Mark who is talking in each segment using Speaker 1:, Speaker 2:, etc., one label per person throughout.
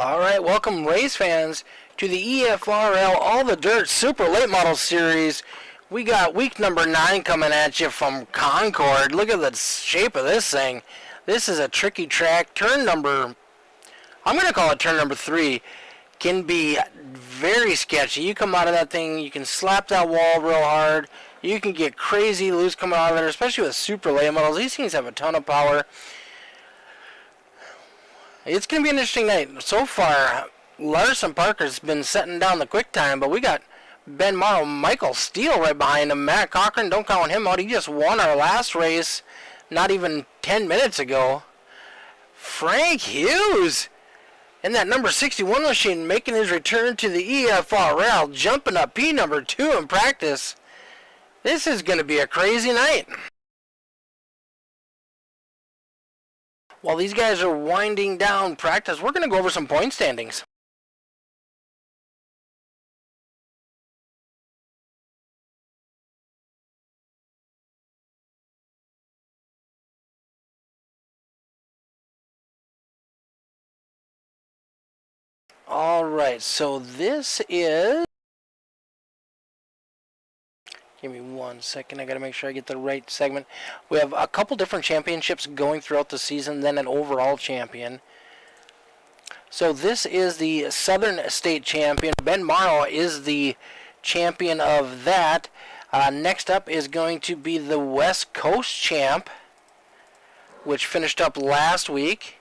Speaker 1: Alright, welcome race fans to the EFRL Allthedirt Super Late Model Series. We got week number 9 coming at you from CONCORD. Look at the shape of this thing. This is a tricky track. I'm going to call it turn number 3. Can be very sketchy. You come out of that thing, you can slap that wall real hard. You can get crazy loose coming out of there, especially with super late models. These things have a ton of power. It's going to be an interesting night. So far, Larson Parker's been setting down the quick time, but we got Ben Morrow, Michael Steele right behind him. Matt Cochran, don't count him out. He just won our last race not even 10 minutes ago. Frank Hughes in that number 61 machine making his return to the EFRL, jumping up P number 2 in practice. This is going to be a crazy night. While these guys are winding down practice, we're going to go over some point standings. Alright, so this is... Give me 1 second, I gotta make sure I get the right segment. We have a couple different championships going throughout the season, then an overall champion. So this is the Southern State Champion. Ben Morrow is the champion of that. Next up is going to be the West Coast Champ, which finished up last week.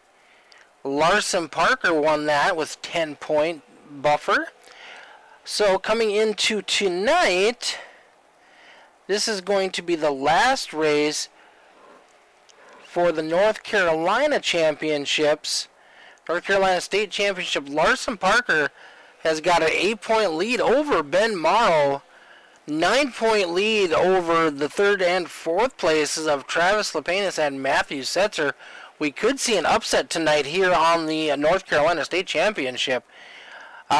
Speaker 1: Larson Parker won that with 10-point buffer. So coming into tonight, this is going to be the last race for the North Carolina Championships. North Carolina State Championship. Larson Parker has got an 8-point lead over Ben Morrow. 9-point lead over the 3rd and 4th places of Travis Lepanis and Matthew Setzer. We could see an upset tonight here on the North Carolina State Championship.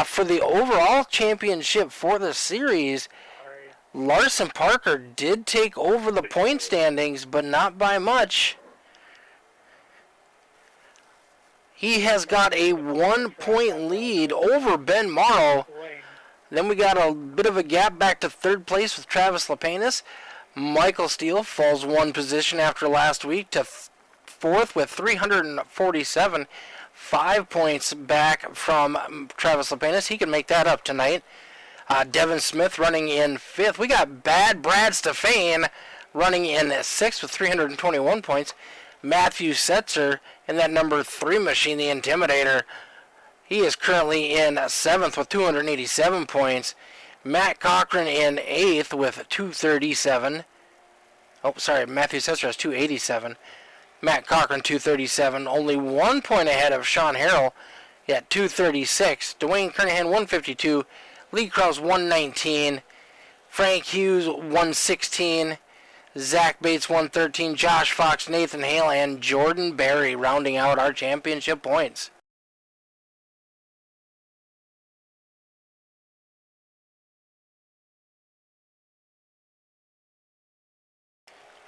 Speaker 1: For the overall championship for the series, Larson Parker did take over the point standings, but not by much. He has got a 1-point lead over Ben Morrow. Then we got a bit of a gap back to 3rd place with Travis Lepanis. Michael Steele falls 1 position after last week to 4th with 347. 5 points back from Travis Lepanis. He can make that up tonight. Devin Smith running in 5th. We got Bad Brad Stefan running in 6th with 321 points. Matthew Setzer in that number 3 machine, the Intimidator. He is currently in 7th with 287 points. Matt Cochran in 8th with 237. Oh, sorry, Matthew Setzer has 287. Matt Cochran 237. Only 1 point ahead of Sean Harrell at 236. Dwayne Kernahan 152. Lee Krause 119. Frank Hughes 116. Zach Bates 113, Josh Fox, Nathan Hale, and Jordan Berry rounding out our championship points.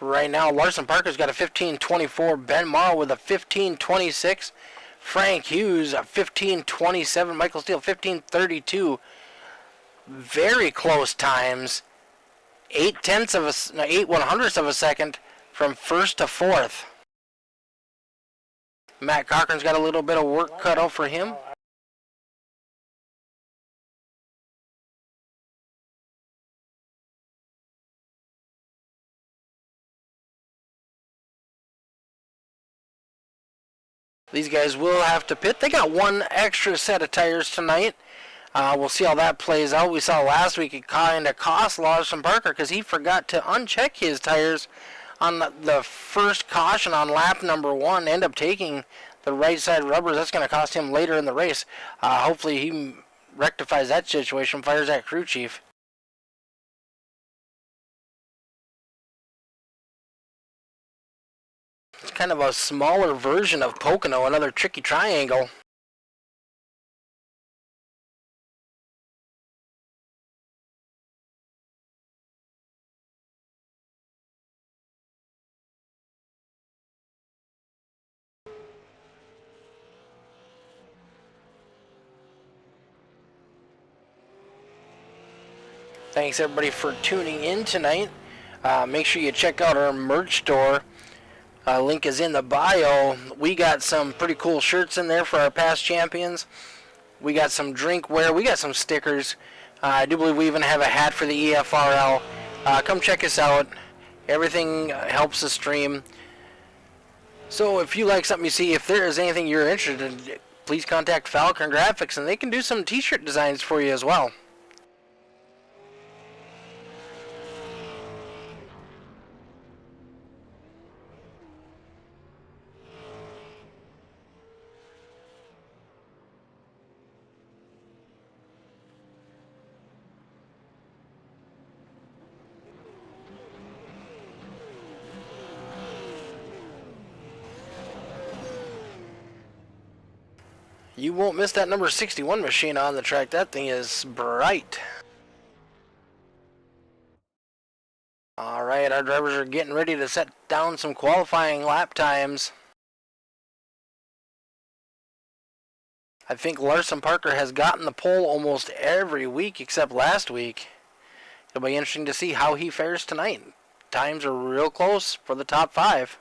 Speaker 1: Right now, Larson Parker's got a 15-24, Ben Morrow with a 15-26, Frank Hughes a 15-27, Michael Steele 15-32. Very close times. 8/100ths of a second from 1st to 4th. Matt Cochran's got a little bit of work cut out for him. These guys will have to pit. They got 1 extra set of tires tonight. We'll see how that plays out. We saw last week it kind of cost Larson Parker because he forgot to uncheck his tires on the first caution on lap number 1. End up taking the right side rubbers. That's going to cost him later in the race. Hopefully he rectifies that situation, fires that crew chief. It's kind of a smaller version of Pocono, another tricky triangle. Thanks everybody for tuning in tonight. Make sure you check out our merch store. Link is in the bio. We got some pretty cool shirts in there for our past champions. We got some drinkware. We got some stickers. I do believe we even have a hat for the EFRL. Come check us out. Everything helps the stream. So if you like something you see, if there is anything you're interested in, please contact FALCONGRAFIX and they can do some t-shirt designs for you as well. You won't miss that number 61 machine on the track. That thing is bright. Alright, our drivers are getting ready to set down some qualifying lap times. I think Larson Parker has gotten the pole almost every week except last week. It'll be interesting to see how he fares tonight. Times are real close for the top 5.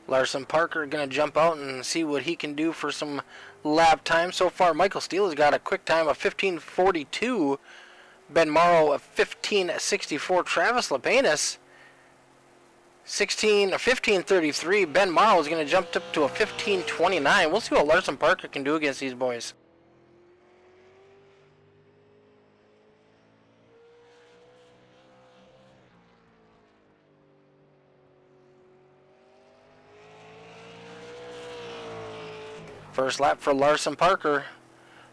Speaker 1: Larson Parker going to jump out and see what he can do for some lap time. So far, Michael Steele has got a quick time of 15:42. Ben Morrow of 15:64. Travis Lapenas 15:33. Ben Morrow is going to jump up to a 15:29. We'll see what Larson Parker can do against these boys. First lap for Larson Parker,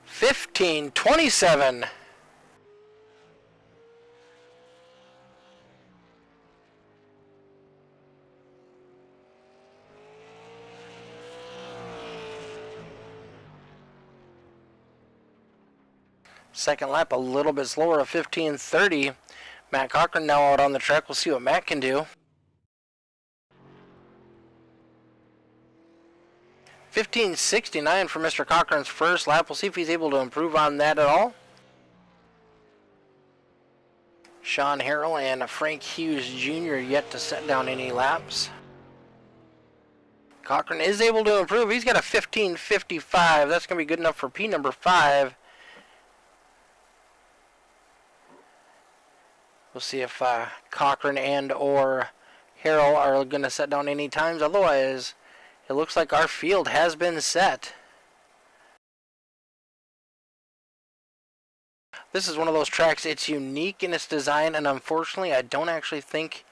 Speaker 1: 15:27. Second lap a little bit slower, of 15:30. Matt Cochran now out on the track. We'll see what Matt can do. 15:69 for Mr. Cochran's first lap. We'll see if he's able to improve on that at all. Sean Harrell and Frank Hughes Jr. yet to set down any laps. Cochran is able to improve. He's got a 15:55. That's going to be good enough for P number 5. We'll see if Cochran and or Harrell are going to set down any times. Otherwise, it looks like our field has been set. This is one of those tracks, it's unique in its design, and unfortunately I don't actually think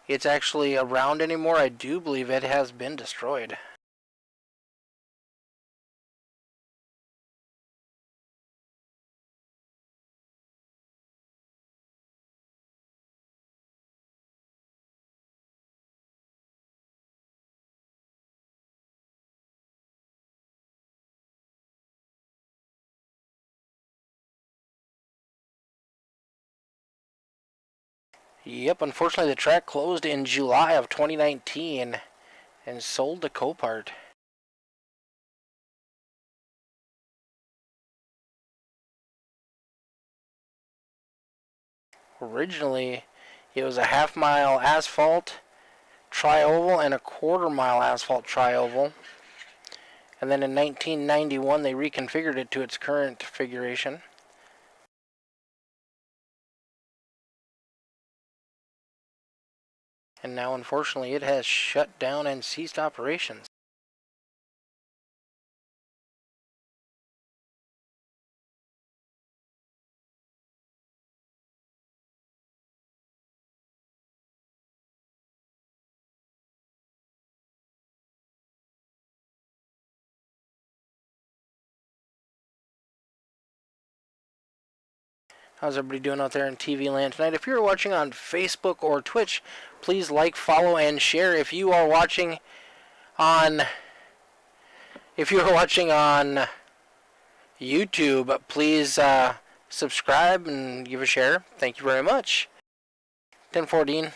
Speaker 1: it's actually around anymore. I do believe it has been destroyed. Yep, unfortunately the track closed in July of 2019 and sold to Copart. Originally, it was a half-mile asphalt tri-oval and a quarter-mile asphalt tri-oval. And then in 1991, they reconfigured it to its current configuration. And now, unfortunately, it has shut down and ceased operations. How's everybody doing out there in TV land tonight? If you're watching on Facebook or Twitch, please like, follow, and share. If you are watching on YouTube, please subscribe and give a share. Thank you very much. 1014.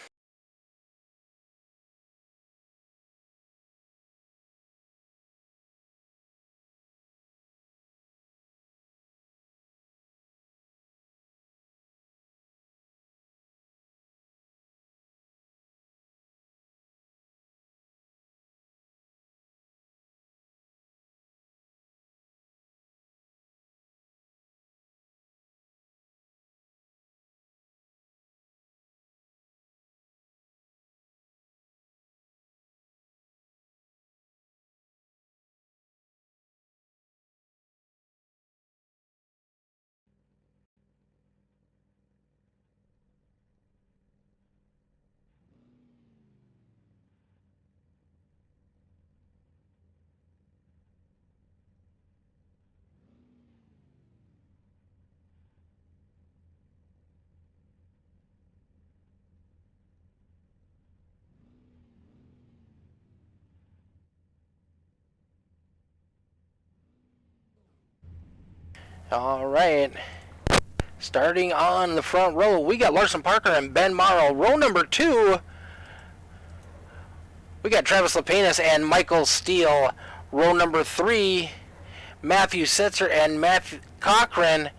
Speaker 1: All right. Starting on the front row, we got Larson Parker and Ben Morrow. Row number 2, we got Travis Lepenis and Michael Steele. Row number 3, Matthew Setzer and Matthew Cochran.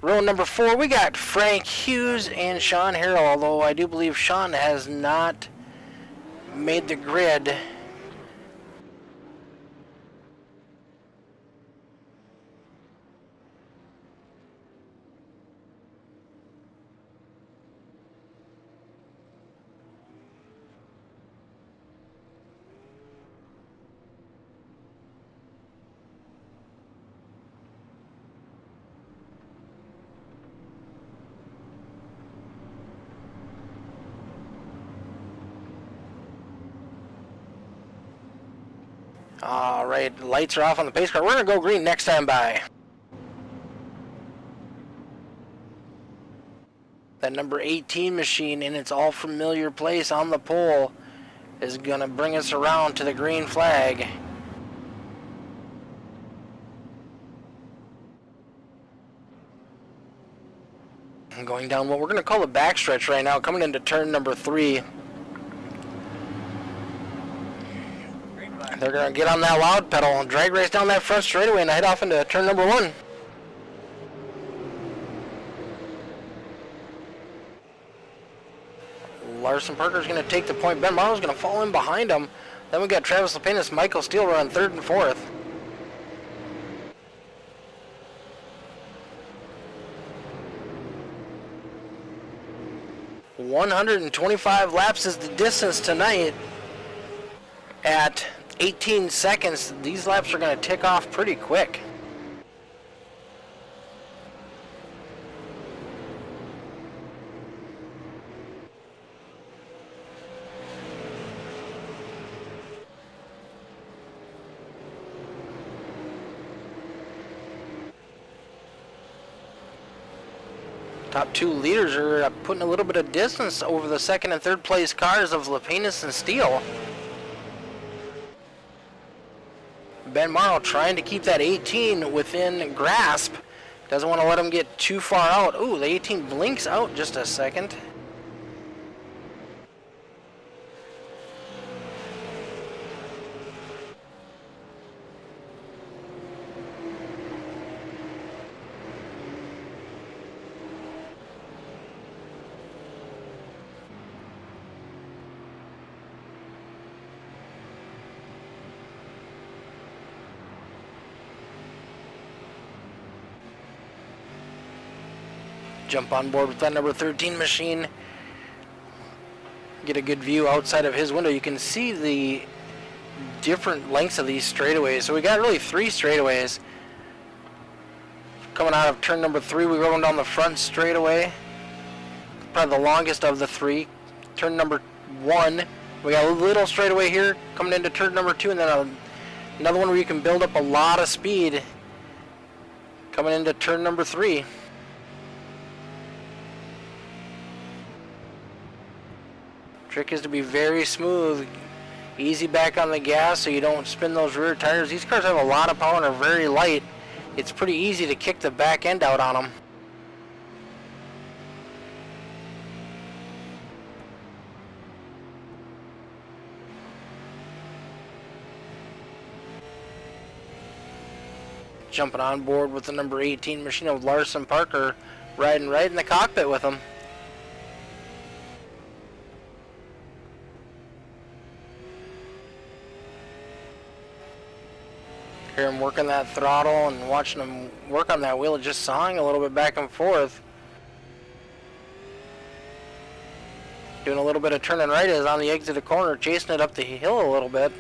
Speaker 1: Row number 4, we got Frank Hughes and Sean Harrell, although I do believe Sean has not made the grid. All right, lights are off on the pace car. We're going to go green next time by. That number 18 machine in its all familiar place on the pole is going to bring us around to the green flag. I'm going down what we're going to call the backstretch right now, coming into turn number 3. They're going to get on that loud pedal and drag race down that front straightaway and head off into turn number 1. Larson Parker's going to take the point. Ben Morrow's going to fall in behind him. Then we got Travis Lepenis, Michael Steele running 3rd and 4th. .125 laps is the distance tonight. At 18 seconds, these laps are going to tick off pretty quick. Top 2 leaders are putting a little bit of distance over the 2nd and 3rd place cars of Lepenis and Steele. Ben Morrow trying to keep that 18 within grasp. Doesn't want to let him get too far out. Ooh, the 18 blinks out just a second. Jump on board with that number 13 machine. Get a good view outside of his window. You can see the different lengths of these straightaways. So we got really 3 straightaways. Coming out of turn number 3, we're going down the front straightaway. Probably the longest of the 3. Turn number 1, we got a little straightaway here coming into turn number 2, and then another one where you can build up a lot of speed coming into turn number 3. Trick is to be very smooth. Easy back on the gas so you don't spin those rear tires. These cars have a lot of power and are very light. It's pretty easy to kick the back end out on them. Jumping on board with the number 18 machine of Larson Parker, riding right in the cockpit with him. Hear him working that throttle and watching him work on that wheel, just sawing a little bit back and forth. Doing a little bit of turning right as on the exit of the corner, chasing it up the hill a little bit.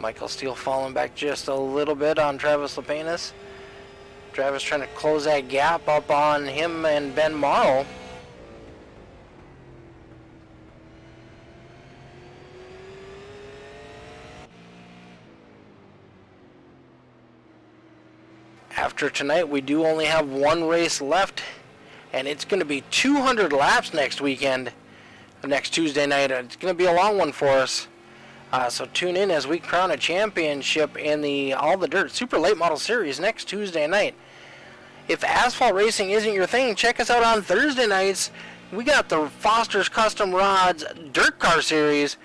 Speaker 1: Michael Steele falling back just a little bit on Travis Lepenis. Travis trying to close that gap up on him and Ben Morrow. After tonight, we do only have one race left, and it's going to be 200 laps next weekend, next Tuesday night. It's going to be a long one for us. So tune in as we crown a championship in the Allthedirt Super Late Model Series next Tuesday night. If asphalt racing isn't your thing, check us out on Thursday nights. We got the Foster's Custom Rods Dirt Car Series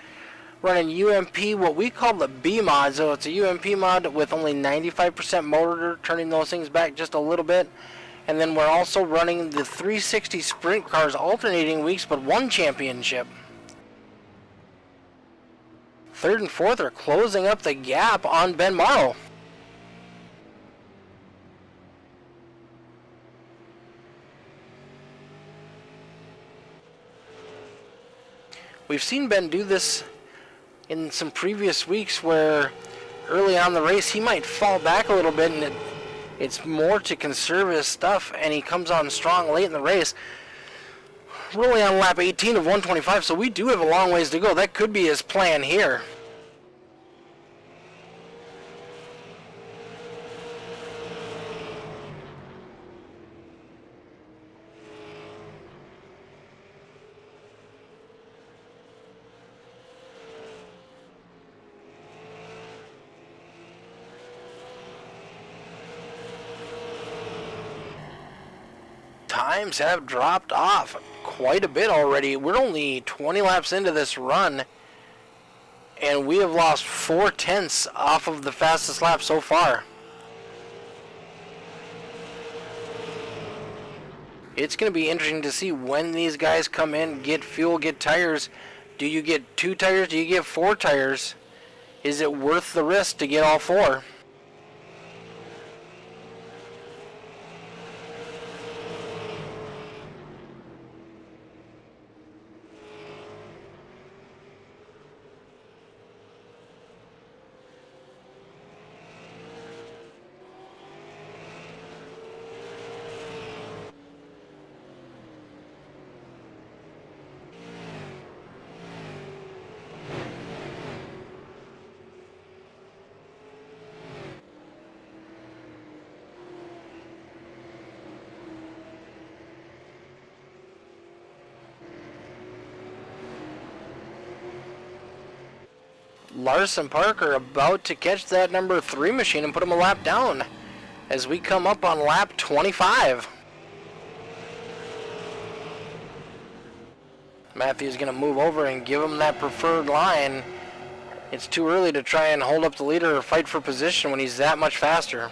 Speaker 1: running UMP, what we call the B mod. So it's a UMP mod with only 95% motor, turning those things back just a little bit. And then we're also running the 360 sprint cars alternating weeks, but one championship. Third and fourth are closing up the gap on Ben Morrow. We've seen Ben do this in some previous weeks where early on the race he might fall back a little bit, and it's more to conserve his stuff, and he comes on strong late in the race. We're only on lap 18 of 125, so we do have a long ways to go. That could be his plan here. Times have dropped off quite a bit already. We're only 20 laps into this run, and we have lost 4/10 off of the fastest lap so far. It's going to be interesting to see when these guys come in, get fuel, get tires. Do you get 2 tires? Do you get 4 tires? Is it worth the risk to get all 4? Larson Parker about to catch that number 3 machine and put him a lap down as we come up on lap 25. Matthew's going to move over and give him that preferred line. It's too early to try and hold up the leader or fight for position when he's that much faster.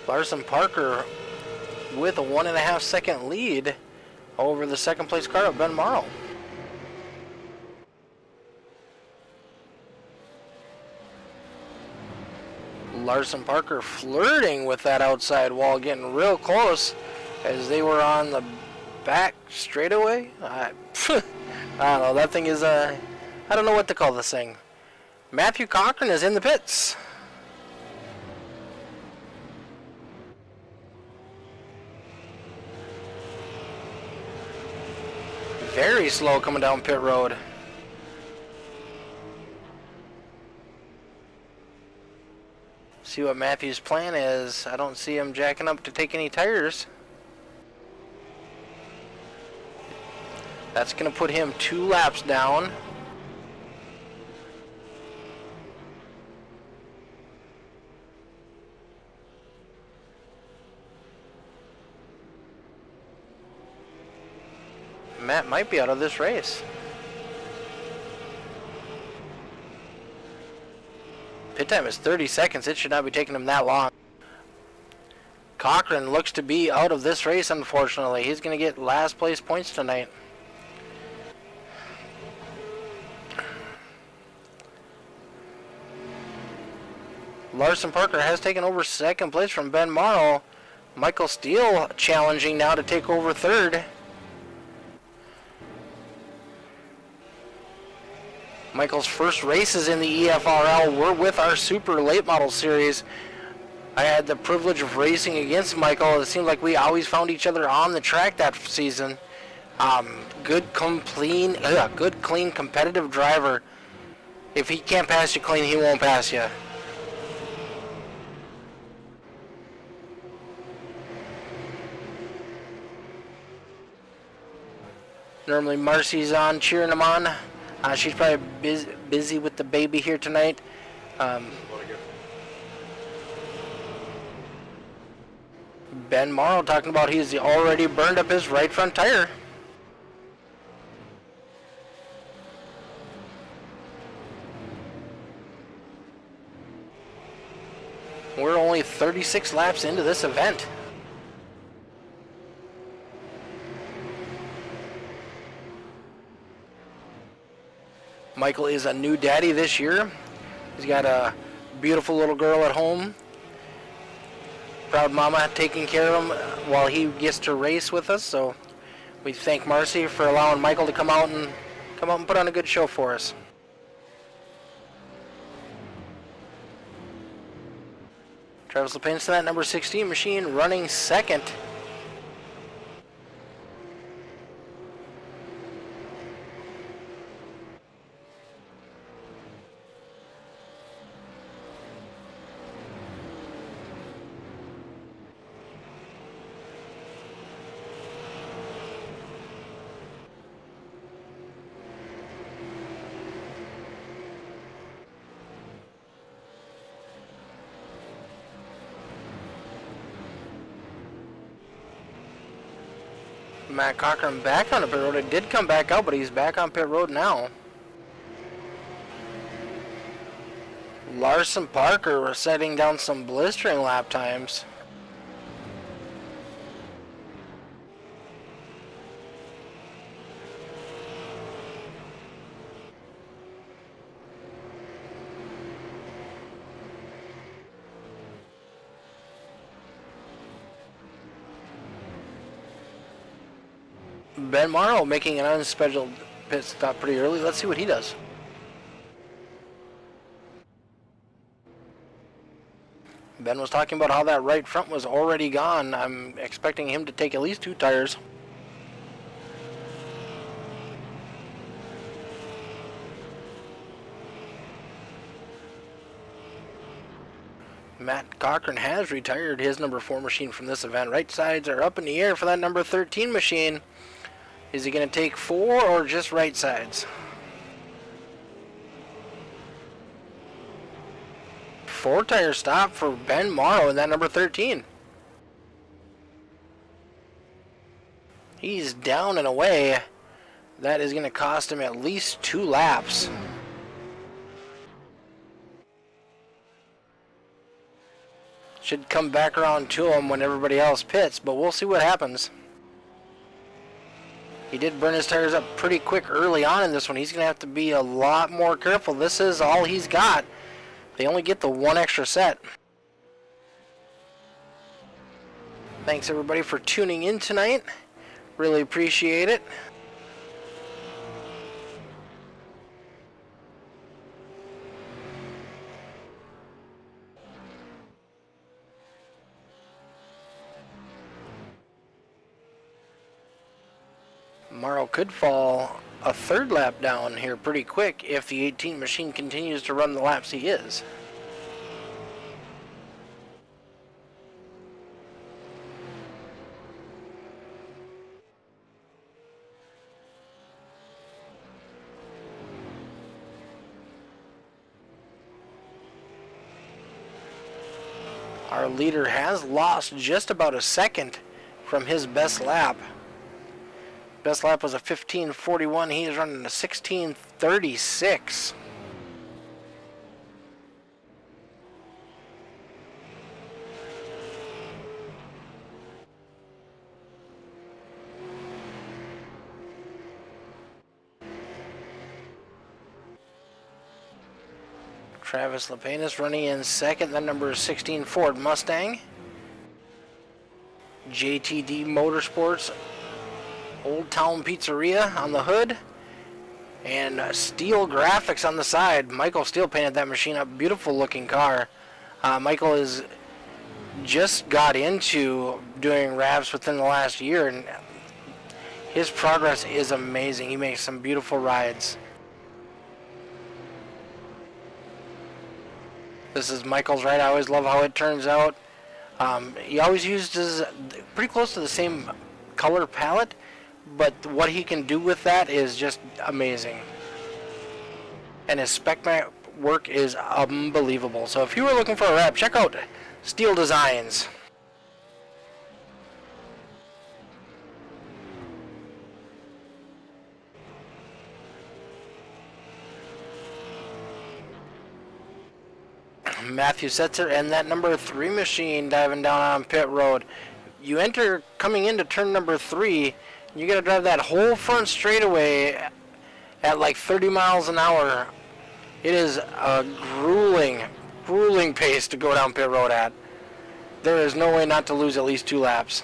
Speaker 1: Larson Parker with a 1.5 second lead over the second place car of Ben Morrow. Larson Parker flirting with that outside wall, getting real close as they were on the back straightaway. I don't know. That thing is I don't know what to call this thing. Matthew Cochran is in the pits. Very slow coming down pit road. See what Matthew's plan is. I don't see him jacking up to take any tires. That's going to put him 2 laps down. Matt might be out of this race. Pit time is 30 seconds. It should not be taking him that long. Cochran looks to be out of this race, unfortunately. He's going to get last place points tonight. Larson Parker has taken over second place from Ben Morrow. Michael Steele challenging now to take over third. Michael's first races in the EFRL were with our Super Late Model Series. I had the privilege of racing against Michael. It seemed like we always found each other on the track that season. Good, clean, competitive driver. If he can't pass you clean, he won't pass you. Normally Marcy's on, cheering him on. She's probably busy with the baby here tonight. Ben Morrow talking about he's already burned up his right front tire. We're only 36 laps into this event. Michael is a new daddy this year. He's got a beautiful little girl at home. Proud mama taking care of him while he gets to race with us. So we thank Marcy for allowing Michael to come out and put on a good show for us. Travis Lepin's to that number 16 machine running second. Matt Cochran back on the pit road. It did come back out, but he's back on pit road now. Larson Parker setting down some blistering lap times. Ben Morrow making an unscheduled pit stop pretty early. Let's see what he does. Ben was talking about how that right front was already gone. I'm expecting him to take at least 2 tires. Matt Cochran has retired his number 4 machine from this event. Right sides are up in the air for that number 13 machine. Is he going to take 4 or just right sides? 4 tire stop for Ben Morrow in that number 13. He's down and away. That is going to cost him at least 2 laps. Should come back around to him when everybody else pits, but we'll see what happens. He did burn his tires up pretty quick early on in this one. He's going to have to be a lot more careful. This is all he's got. They only get the 1 extra set. Thanks everybody for tuning in tonight. Really appreciate it. Morrow could fall a third lap down here pretty quick if the 18 machine continues to run the laps he is. Our leader has lost just about a second from his best lap. Best lap was a 15:41. He is running a 16:36. Travis Lepenis running in second. That number is 16 Ford Mustang. JTD Motorsports Old Town Pizzeria on the hood. And Steel Graphics on the side. Michael Steele painted that machine up. Beautiful looking car. Michael is just got into doing RAVs within the last year, and his progress is amazing. He makes some beautiful rides. This is Michael's ride. I always love how it turns out. He always uses pretty close to the same color palette, but what he can do with that is just amazing. And his spec map work is unbelievable. So if you were looking for a wrap, check out Steel Designs. Matthew Setzer and that number 3 machine diving down on pit road. You enter coming into turn number 3, you gotta drive that whole front straightaway at like 30 miles an hour. It is a grueling pace to go down pit road at. There is no way not to lose at least 2 laps.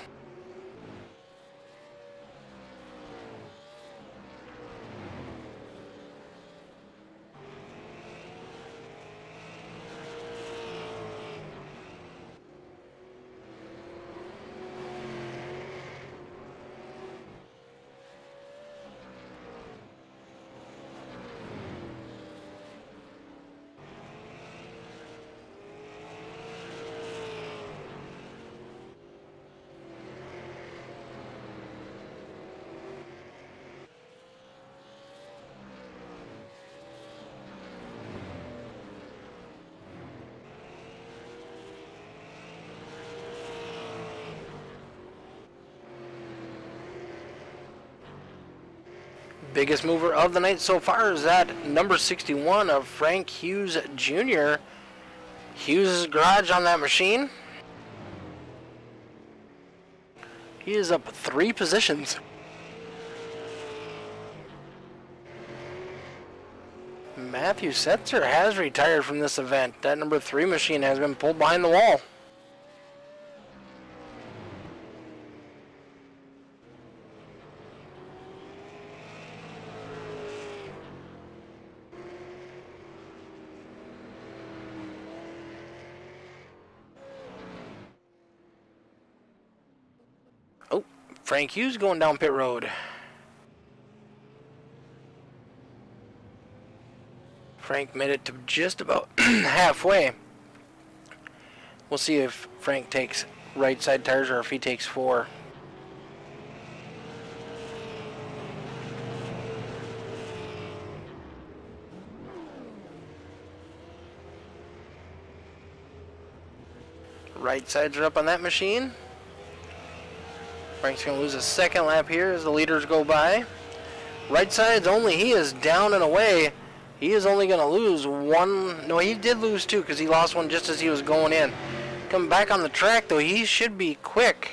Speaker 1: Biggest mover of the night so far is that number 61 of Frank Hughes Jr. Hughes' garage on that machine. He is up 3 positions. Matthew Setzer has retired from this event. That number 3 machine has been pulled behind the wall. Oh, Frank Hughes going down pit road. Frank made it to just about halfway. We'll see if Frank takes right side tires or if he takes 4. Right sides are up on that machine. Frank's going to lose a second lap here as the leaders go by. Right side's only, he is down and away. He is only going to lose 1. No, he did lose 2 because he lost 1 just as he was going in. Come back on the track, though, he should be quick.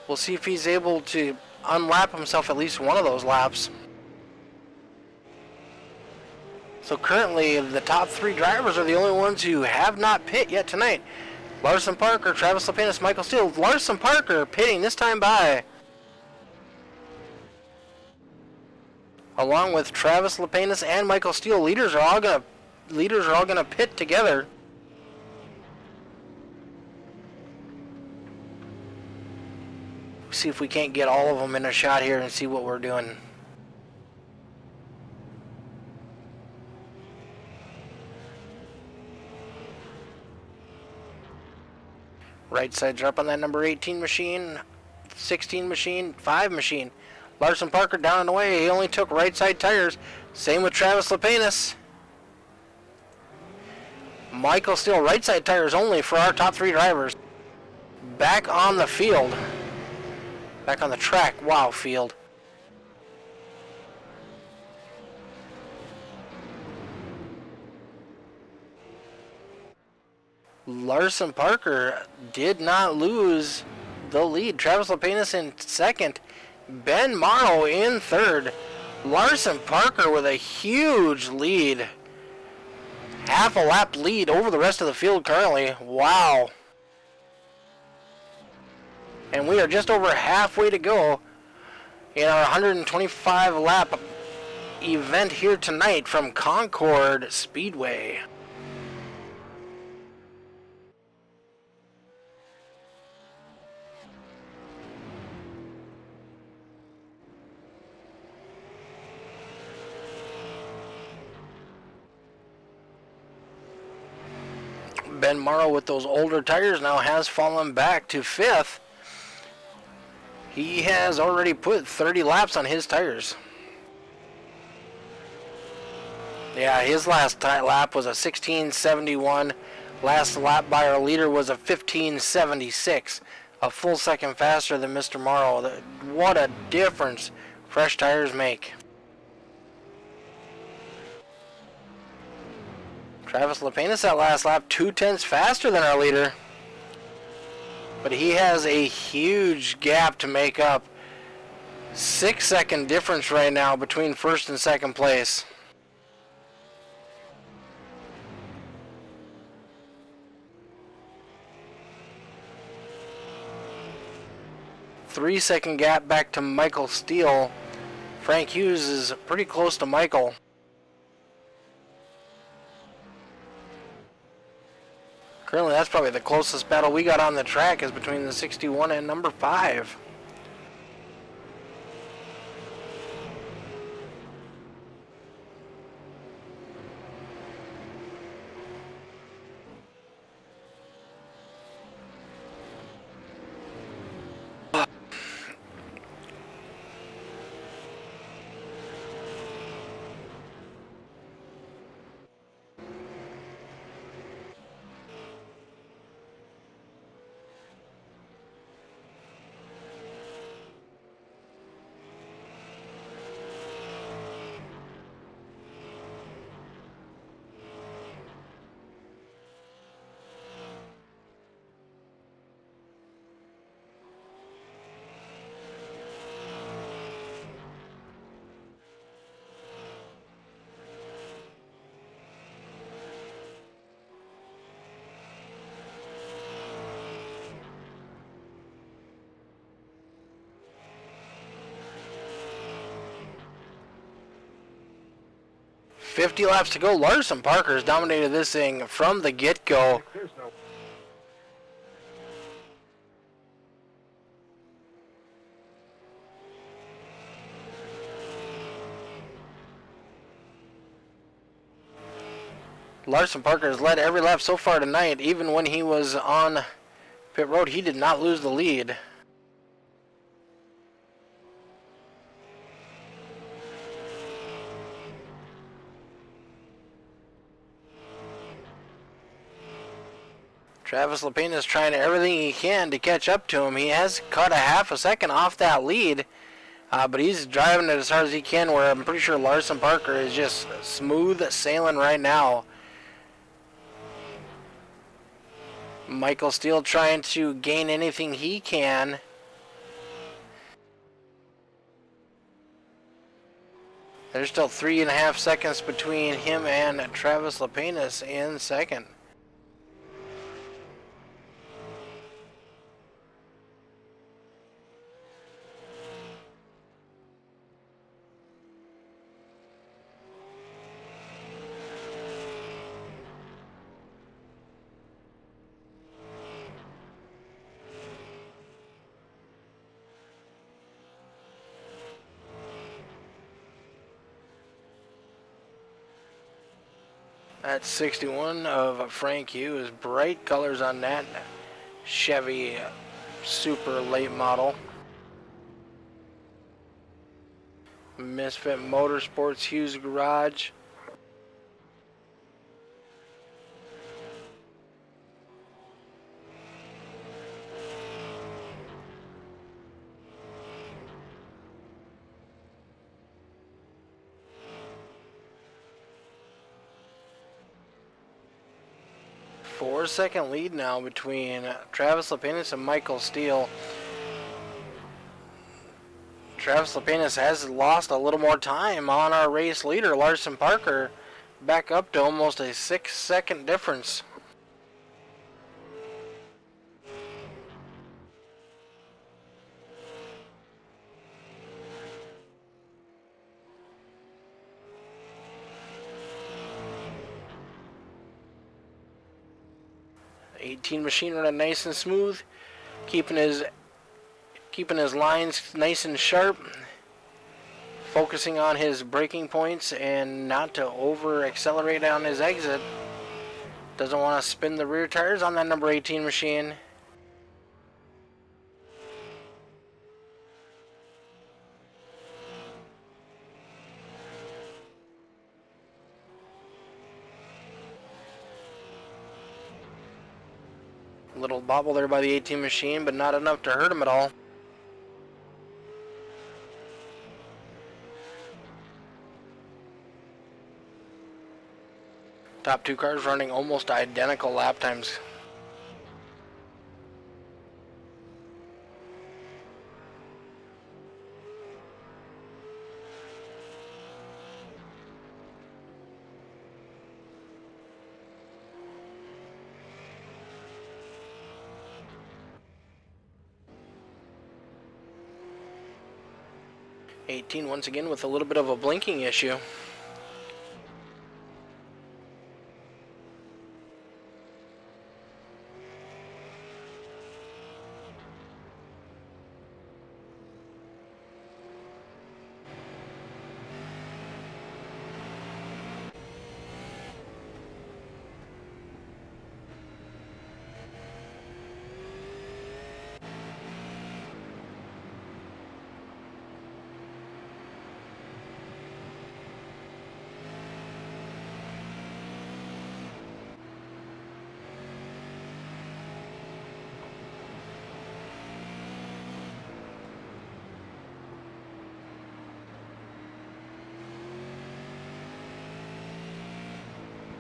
Speaker 1: We'll see if he's able to unlap himself at least one of those laps. So currently, the top 3 drivers are the only ones who have not pit yet tonight. Larson Parker, Travis Lepenis, Michael Steele. Larson Parker pitting this time by along with Travis Lapenas and Michael Steele. Leaders are all gonna pit together. See if we can't get all of them in a shot here and see what we're doing. Right sides are up on that number 18 machine, 16 machine, 5 machine. Larson Parker down and away. He only took right side tires. Same with Travis Lapenas. Michael Steele, right side tires only for our top 3 drivers. Back on the field. Back on the track. Wow, field. Larson Parker did not lose the lead. Travis Lapenas in second. Ben Morrow in third. Larson Parker with a huge lead. Half a lap lead over the rest of the field currently. Wow. And we are just over halfway to go in our 125 lap event here tonight from Concord Speedway. Ben Morrow with those older tires now has fallen back to 5th. He has already put 30 laps on his tires. Yeah, his last lap was a 16:71. Last lap by our leader was a 15:76. A full second faster than Mr. Morrow. What a difference fresh tires make. Travis Lapenas that last lap 2/10 faster than our leader. But he has a huge gap to make up. 6-second difference right now between first and second place. Three-second gap back to Michael Steele. Frank Hughes is pretty close to Michael. Currently, that's probably the closest battle we got on the track is between the 61 and number 5. .50 laps to go. Larson Parker has dominated this thing from the get-go. Larson Parker has led every lap so far tonight. Even when he was on pit road, he did not lose the lead. Travis Lapenas is trying everything he can to catch up to him. He has cut a half a second off that lead, but he's driving it as hard as he can, where I'm pretty sure Larson Parker is just smooth sailing right now. Michael Steele trying to gain anything he can. There's still 3.5 seconds between him and Travis Lapenas in second. That's 61 of Frank Hughes. Bright colors on that Chevy super late model. Misfit Motorsports Hughes Garage. Four-second lead now between Travis Lapenas and Michael Steele. Travis Lapenas has lost a little more time on our race leader, Larson Parker, back up to almost a 6-second difference. The 18 machine running nice and smooth, keeping his lines nice and sharp, focusing on his braking points and not to over accelerate on his exit. Doesn't want to spin the rear tires on that number 18 machine. Little bobble there by the 18 machine, but not enough to hurt him at all. Top two cars running almost identical lap times. '18 once again with a little bit of a blinking issue.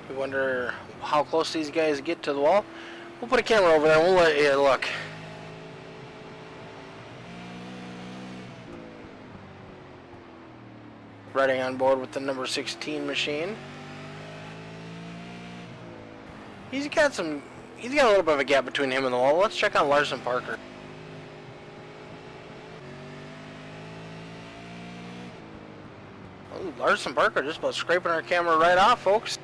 Speaker 1: We wonder how close these guys get to the wall. We'll put a camera over there and we'll let you look. Riding on board with the number 16 machine. He's got a little bit of a gap between him and the wall. Let's check on Larson Parker. Oh, Larson Parker just about scraping our camera right off, folks.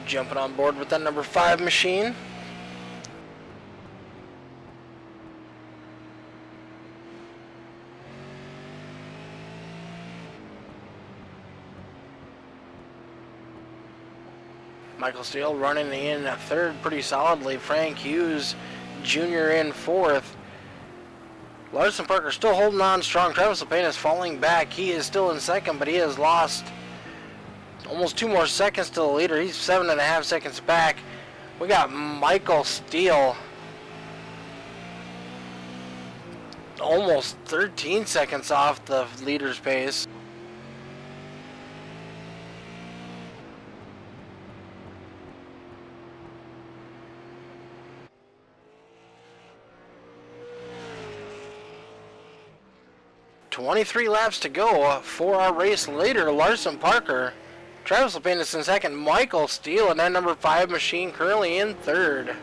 Speaker 1: Jumping on board with that number 5 machine. Michael Steele running in third pretty solidly. Frank Hughes Jr. in fourth. Larson Parker still holding on strong. Travis Lapenas falling back. He is still in second, but he has lost Almost 2 more seconds to the leader. He's 7.5 seconds back. We got Michael Steele almost 13 seconds off the leader's pace. "23 laps to go for our race leader, Larson Parker. Travis Lapinus in second, Michael Steele in that number 5 machine currently in third."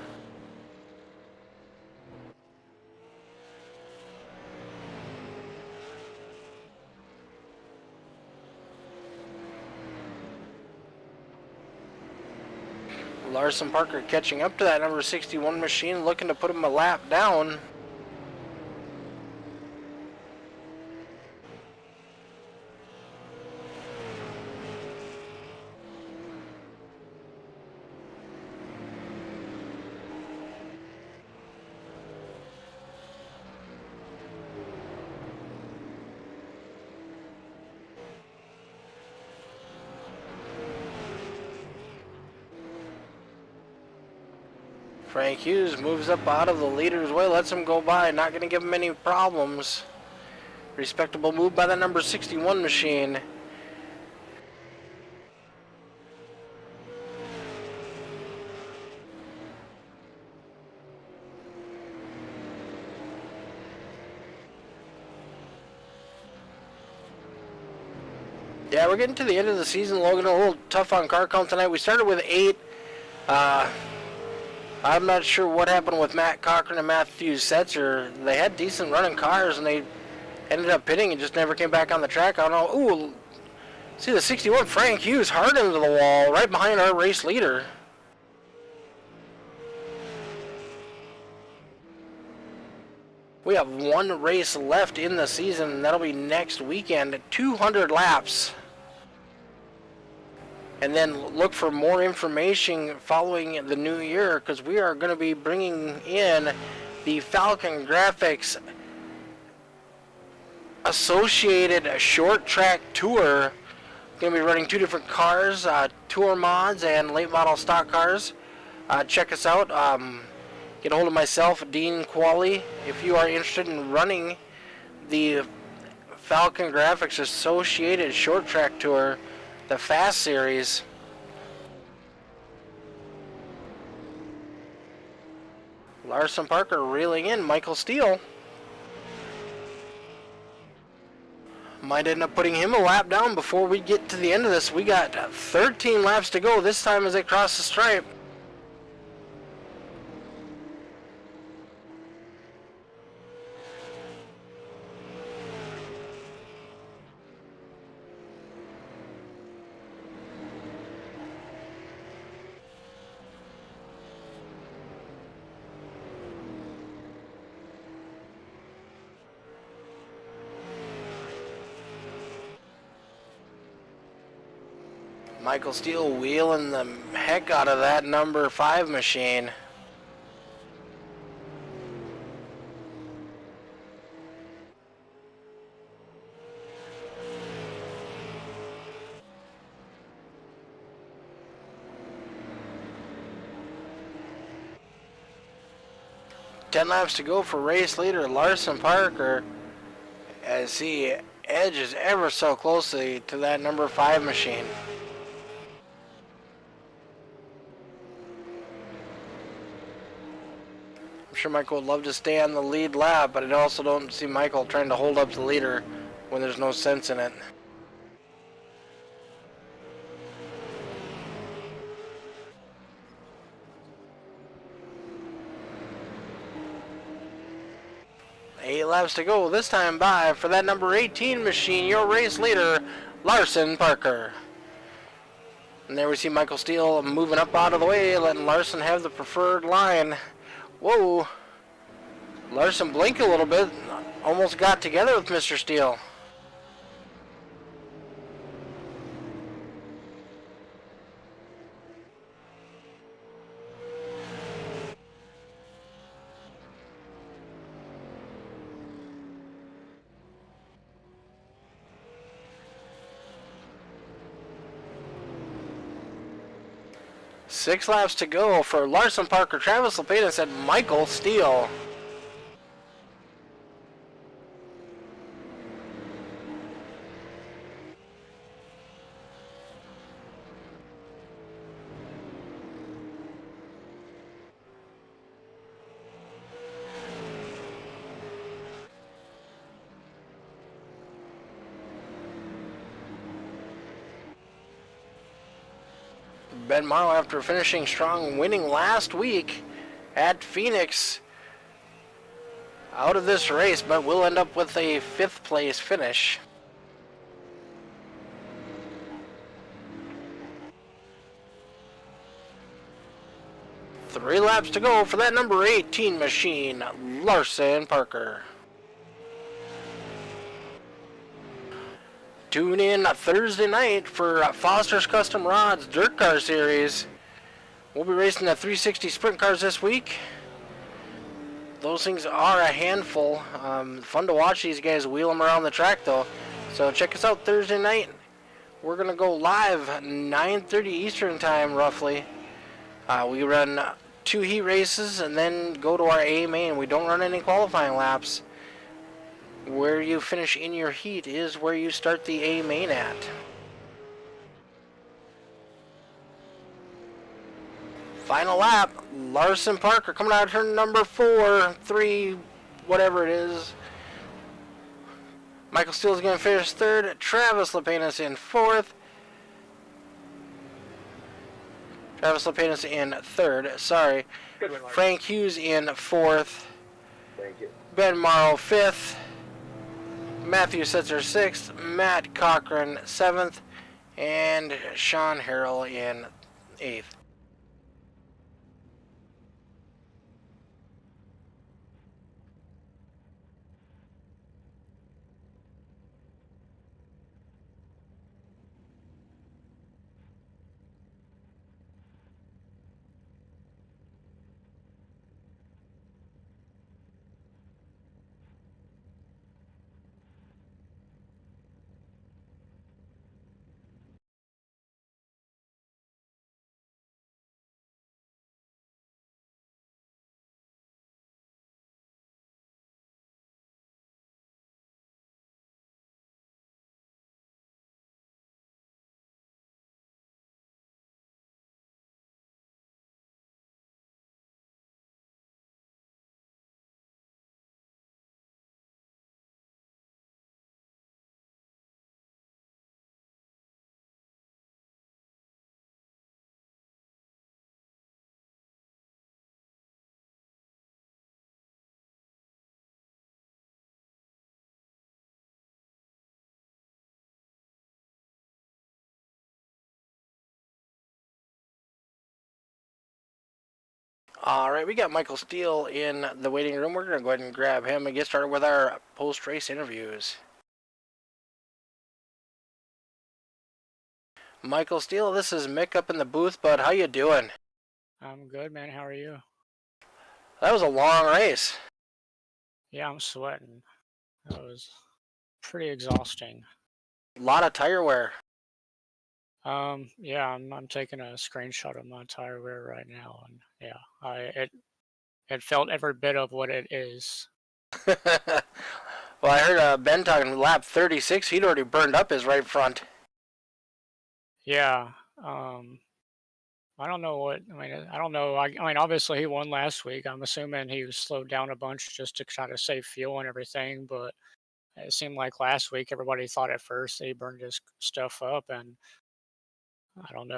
Speaker 1: Larson Parker catching up to that number 61 machine, looking to put him a lap down. Frank Hughes moves up out of the leader's way, lets him go by, not going to give him any problems. Respectable move by the number 61 machine. Yeah, we're getting to the end of the season, Logan. A little tough on car count tonight. We started with 8. I'm not sure what happened with Matt Cochran and Matthew Setzer. They had decent running cars, and they ended up pitting and just never came back on the track. I don't know. Ooh, see the 61, Frank Hughes, hard into the wall, right behind our race leader. We have 1 race left in the season, and that'll be next weekend. 200 laps. And then look for more information following the new year, because we are going to be bringing in the FALCONGRAFIX Associated Short Track Tour. Going to be running 2 different cars, tour mods and late model stock cars. Check us out. Get a hold of myself, Dean Qualley, if you are interested in running the FALCONGRAFIX Associated Short Track Tour, the Fast Series. Larson Parker reeling in Michael Steele. Might end up putting him a lap down before we get to the end of this. We got 13 laps to go this time as they cross the stripe. Michael Steele wheeling the heck out of that number 5 machine. Ten laps to go for race leader Larson Parker, as he edges ever so closely to that number 5 machine. I'm sure Michael would love to stay on the lead lap, but I also don't see Michael trying to hold up the leader when there's no sense in it. Eight laps to go this time by for that number 18 machine, your race leader, Larson Parker. And there we see Michael Steele moving up out of the way, letting Larson have the preferred line. Whoa. Larson blinked a little bit, almost got together with Mr. Steele. 6 laps to go for Larson, Parker, Travis Lapidus, and Michael Steele. Ben Morrow, after finishing strong, winning last week at Phoenix, out of this race, but will end up with a 5th place finish. Three laps to go for that number 18 machine, Larson Parker. Tune in Thursday night for Foster's Custom Rods Dirt Car Series. We'll be racing the 360 sprint cars this week. Those things are a handful. Fun to watch these guys wheel them around the track though. So check us out Thursday night. We're going to go live 9:30 Eastern time roughly. We run 2 heat races and then go to our A main. We don't run any qualifying laps. Where you finish in your heat is where you start the A main at. Final lap, Larson Parker coming out of turn number 4, 3, whatever it is. Michael Steele's going to finish 3rd. Travis Lapidus in 4th. Travis Lapidus in 3rd, sorry.
Speaker 2: Good one, Mark.
Speaker 1: Frank Hughes in 4th.
Speaker 2: Thank you.
Speaker 1: Ben Morrow 5th. Matthew Setzer 6th. Matt Cochran 7th. And Sean Harrell in 8th. Alright, we got Michael Steele in the waiting room. We're going to go ahead and grab him and get started with our post-race interviews. Michael Steele, this is Mick up in the booth, bud. How you doing?
Speaker 3: I'm good, man. How are you?
Speaker 1: That was a long race.
Speaker 3: Yeah, I'm sweating. That was pretty exhausting.
Speaker 1: A lot of tire wear.
Speaker 3: Yeah, I'm taking a screenshot of my tire wear right now, and yeah, it felt every bit of what it is.
Speaker 1: Well, I heard Ben talking lap 36. He'd already burned up his right front.
Speaker 3: Yeah, I don't know what, I don't know. I mean, obviously he won last week. I'm assuming he was slowed down a bunch just to try to save fuel and everything, but it seemed like last week everybody thought at first that he burned his stuff up, and I don't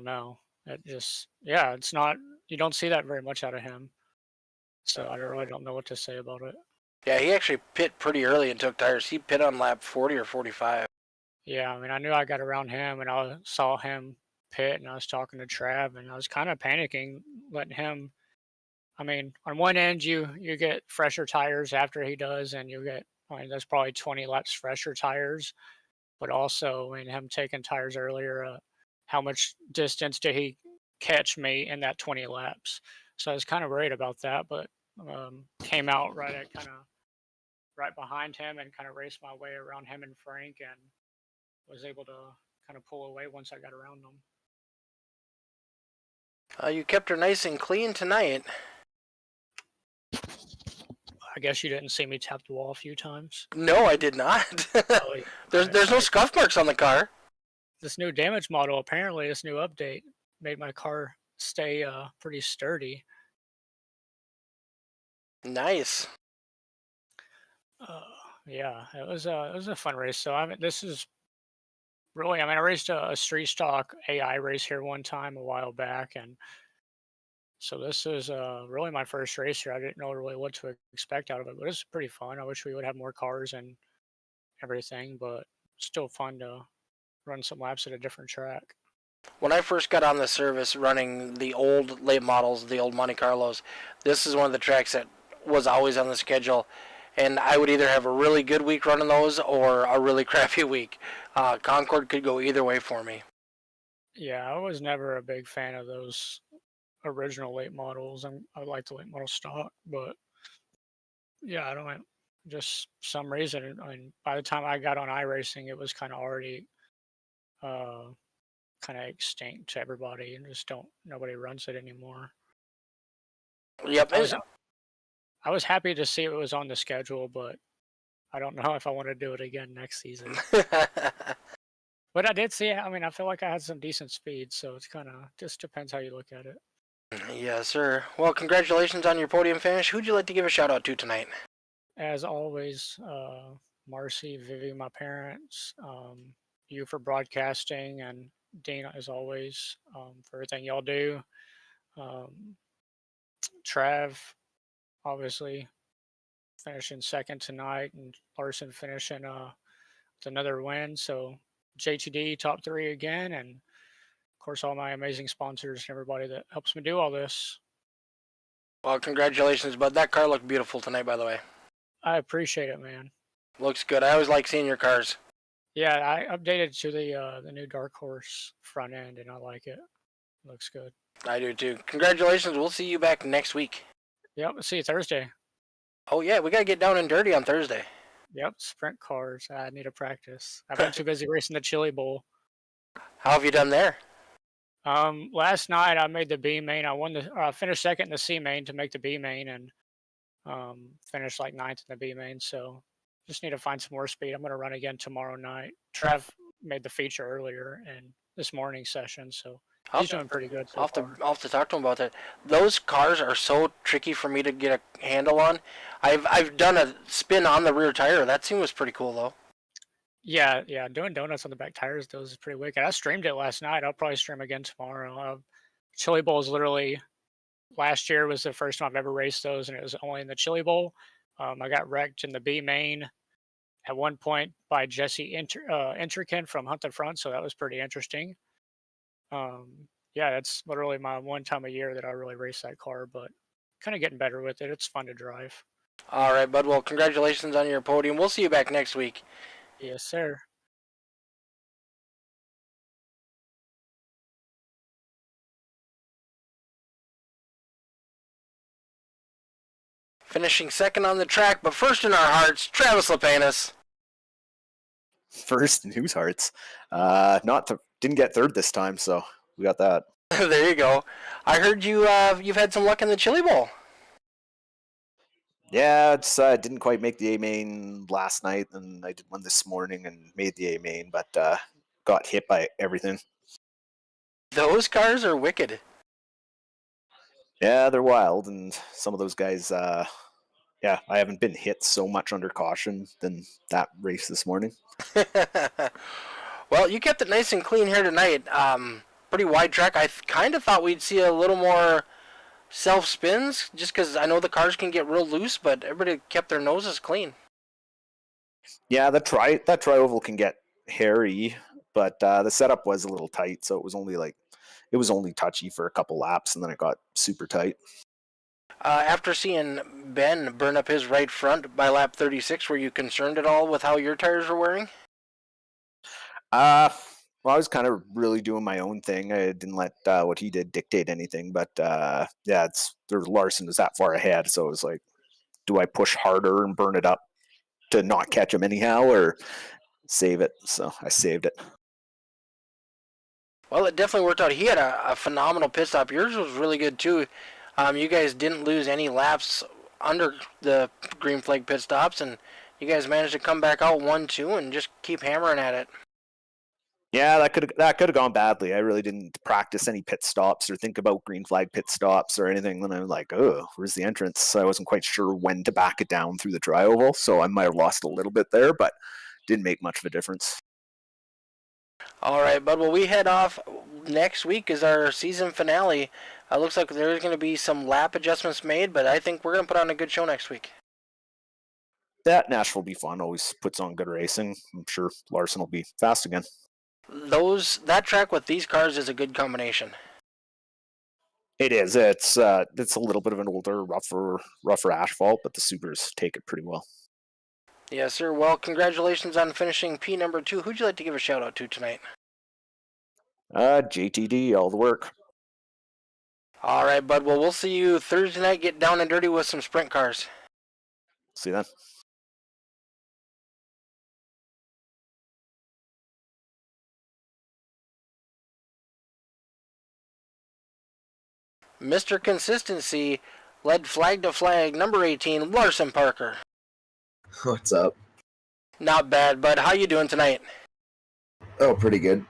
Speaker 3: know. It just, yeah, it's not, you don't see that very much out of him. So I really don't know what to say about it.
Speaker 1: Yeah, he actually pit pretty early and took tires. He pit on lap 40 or 45.
Speaker 3: Yeah, I mean, I knew I got around him and I saw him pit and I was talking to Trav and I was kind of panicking, letting him, I mean, on one end you get fresher tires after he does, and you get, I mean, that's probably 20 laps fresher tires, but also, I mean, him taking tires earlier, how much distance did he catch me in that 20 laps? So I was kind of worried about that, but came out right at kind of right behind him and kind of raced my way around him and Frank, and was able to kind of pull away once I got around them.
Speaker 1: You kept her nice and clean tonight.
Speaker 3: I guess you didn't see me tap the wall a few times.
Speaker 1: No, I did not.
Speaker 3: Oh,
Speaker 1: there's no scuff marks on the car.
Speaker 3: This new damage model, apparently, this new update made my car stay pretty sturdy.
Speaker 1: Nice.
Speaker 3: Yeah, it was a fun race. So this is really, I raced a street stock AI race here one time a while back, and so this is really my first race here. I didn't know really what to expect out of it, but it's pretty fun. I wish we would have more cars and everything, but still fun to run some laps at a different track.
Speaker 1: When I first got on the service running the old late models, the old Monte Carlos, this is one of the tracks that was always on the schedule. And I would either have a really good week running those or a really crappy week. Concord could go either way for me.
Speaker 3: Yeah, I was never a big fan of those original late models. I like the late model stock, but yeah, I don't just some reason. By the time I got on iRacing, it was kind of already uh, kind of extinct to everybody, and just don't nobody runs it anymore.
Speaker 1: Yep.
Speaker 3: I was happy to see it was on the schedule, but I don't know if I want to do it again next season. But I did see it. I feel like I had some decent speed, so it's kind of just depends how you look at it.
Speaker 1: Yes, sir. Well, congratulations on your podium finish. Who'd you like to give a shout out to tonight?
Speaker 3: As always, Marcy, Vivi, my parents, you for broadcasting, and Dean, as always, for everything y'all do. Trav, obviously, finishing second tonight, and Larson finishing with another win. So JTD top 3 again, and of course all my amazing sponsors and everybody that helps me do all this.
Speaker 1: Well, congratulations, bud. That car looked beautiful tonight, by the way.
Speaker 3: I appreciate it, man.
Speaker 1: Looks good. I always like seeing your cars.
Speaker 3: Yeah, I updated to the new Dark Horse front end, and I like it. Looks good.
Speaker 1: I do too. Congratulations. We'll see you back next week.
Speaker 3: Yep, see you Thursday.
Speaker 1: Oh yeah, we gotta get down and dirty on Thursday.
Speaker 3: Yep, sprint cars. I need to practice. I've been too busy racing the Chili Bowl.
Speaker 1: How have you done there?
Speaker 3: Last night I made the B main. I finished second in the C main to make the B main, and finished like 9th in the B main. So just need to find some more speed. I'm gonna run again tomorrow night. Trev made the feature earlier in this morning session, so he's doing pretty good so far.
Speaker 1: I'll have to talk to him about that. Those cars are so tricky for me to get a handle on. I've done a spin on the rear tire. That scene was pretty cool though.
Speaker 3: Yeah, doing donuts on the back tires, those is pretty wicked. I streamed it last night. I'll probably stream again tomorrow. Chili Bowl is literally last year was the first time I've ever raced those, and it was only in the Chili Bowl. I got wrecked in the B main at one point by Jesse Interkin from Hunt the Front, so that was pretty interesting. Yeah, that's literally my one time a year that I really race that car, but kind of getting better with it. It's fun to drive.
Speaker 1: All right, bud. Well, congratulations on your podium. We'll see you back next week.
Speaker 3: Yes, sir.
Speaker 1: Finishing second on the track, but first in our hearts, Travis Lapanis.
Speaker 2: First in whose hearts? Didn't get third this time, so we got that.
Speaker 1: There you go. I heard you've had some luck in the Chili Bowl.
Speaker 2: Yeah, it's didn't quite make the A main last night, and I did one this morning and made the A main, but got hit by everything.
Speaker 1: Those cars are wicked.
Speaker 2: Yeah, they're wild, and some of those guys. Yeah, I haven't been hit so much under caution than that race this morning.
Speaker 1: Well, you kept it nice and clean here tonight. Pretty wide track. I kind of thought we'd see a little more self spins, just because I know the cars can get real loose, but everybody kept their noses clean.
Speaker 2: Yeah, that tri-oval can get hairy, but the setup was a little tight, so it was only touchy for a couple laps, and then it got super tight.
Speaker 1: After seeing Ben burn up his right front by lap 36, were you concerned at all with how your tires were wearing?
Speaker 2: Well, I was kind of really doing my own thing. I didn't let what he did dictate anything, but yeah, Larson is that far ahead, so it was like, do I push harder and burn it up to not catch him anyhow, or save it? So I saved it.
Speaker 1: Well, it definitely worked out. He had a phenomenal pit stop. Yours was really good too. You guys didn't lose any laps under the green flag pit stops, and you guys managed to come back out 1-2 and just keep hammering at it.
Speaker 2: Yeah, that could have gone badly. I really didn't practice any pit stops or think about green flag pit stops or anything. Then I was like, oh, where's the entrance? I wasn't quite sure when to back it down through the dry oval, so I might have lost a little bit there, but didn't make much of a difference.
Speaker 1: All right, bud. Well, we head off. Next week is our season finale. Looks like there's going to be some lap adjustments made, but I think we're going to put on a good show next week.
Speaker 2: That Nashville will be fun. Always puts on good racing. I'm sure Larson will be fast again.
Speaker 1: That track with these cars is a good combination.
Speaker 2: It is. It's a little bit of an older, rougher asphalt, but the Supers take it pretty well.
Speaker 1: Yes, sir. Well, congratulations on finishing P number 2. Who'd you like to give a shout out to tonight?
Speaker 2: JTD, all the work.
Speaker 1: All right, bud. Well, we'll see you Thursday night. Get down and dirty with some sprint cars.
Speaker 2: See you then.
Speaker 1: Mr. Consistency led flag to flag, number 18, Larson Parker.
Speaker 4: What's up?
Speaker 1: Not bad, bud. How you doing tonight?
Speaker 4: Oh, pretty good.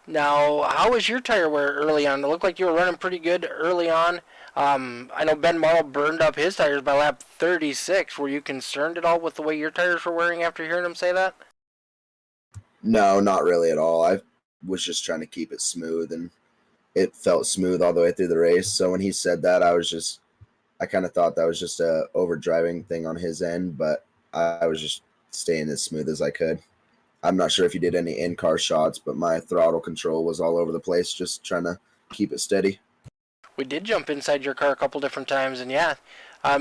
Speaker 1: Now, how was your tire wear early on? It looked like you were running pretty good early on. I know Ben Morrow burned up his tires by lap 36. Were you concerned at all with the way your tires were wearing after hearing him say that?
Speaker 4: No, not really at all. I was just trying to keep it smooth, and it felt smooth all the way through the race. So when he said that, I kind of thought that was just a overdriving thing on his end, but I was just staying as smooth as I could. I'm not sure if you did any in-car shots, but my throttle control was all over the place, just trying to keep it steady.
Speaker 1: We did jump inside your car a couple different times, and yeah,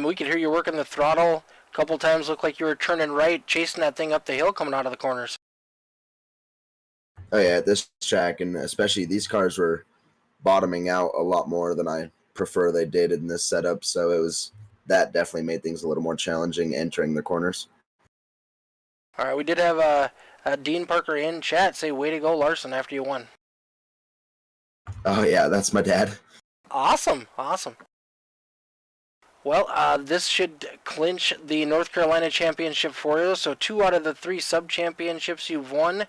Speaker 1: we could hear you working the throttle a couple times. Looked like you were turning right, chasing that thing up the hill coming out of the corners.
Speaker 4: Oh yeah, this track, and especially these cars were bottoming out a lot more than I prefer they did in this setup, so that definitely made things a little more challenging entering the corners.
Speaker 1: All right, we did have Dean Parker in chat say, way to go, Larson, after you won.
Speaker 4: Oh yeah, that's my dad.
Speaker 1: Awesome. Well, this should clinch the North Carolina Championship for you. So 2 out of the 3 sub-championships you've won,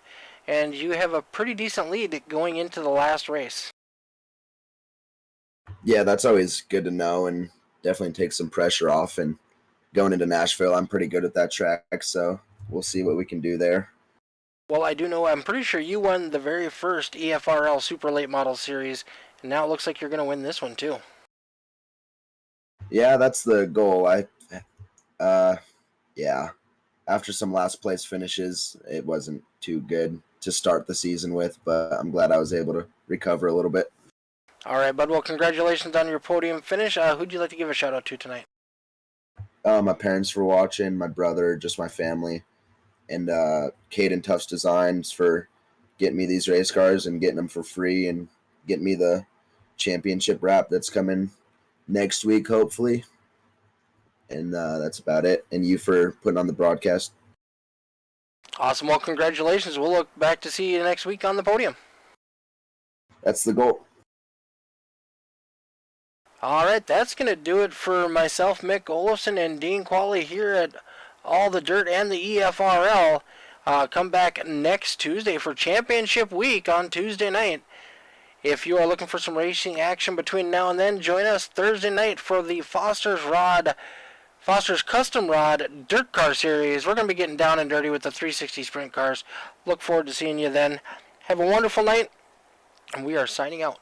Speaker 1: and you have a pretty decent lead going into the last race.
Speaker 4: Yeah, that's always good to know, and definitely takes some pressure off. And going into Nashville, I'm pretty good at that track, so we'll see what we can do there.
Speaker 1: Well, I'm pretty sure you won the very first EFRL Super Late Model Series, and now it looks like you're going to win this one too.
Speaker 4: Yeah, that's the goal. Yeah. After some last place finishes, it wasn't too good to start the season with, but I'm glad I was able to recover a little bit.
Speaker 1: All right, bud. Well, congratulations on your podium finish. Who'd you like to give a shout out to tonight?
Speaker 4: My parents for watching, my brother, just my family, and Caden Tufts Designs for getting me these race cars and getting them for free and getting me the championship wrap that's coming next week, hopefully. And that's about it. And you for putting on the broadcast.
Speaker 1: Awesome. Well, congratulations. We'll look back to see you next week on the podium.
Speaker 4: That's the goal.
Speaker 1: All right, that's going to do it for myself, Mick Olofsson, and Dean Qualley here at All the Dirt and the EFRL. Come back next Tuesday for Championship Week on Tuesday night. If you are looking for some racing action between now and then, join us Thursday night for the Foster's Custom Rod Dirt Car Series. We're going to be getting down and dirty with the 360 Sprint cars. Look forward to seeing you then. Have a wonderful night, and we are signing out.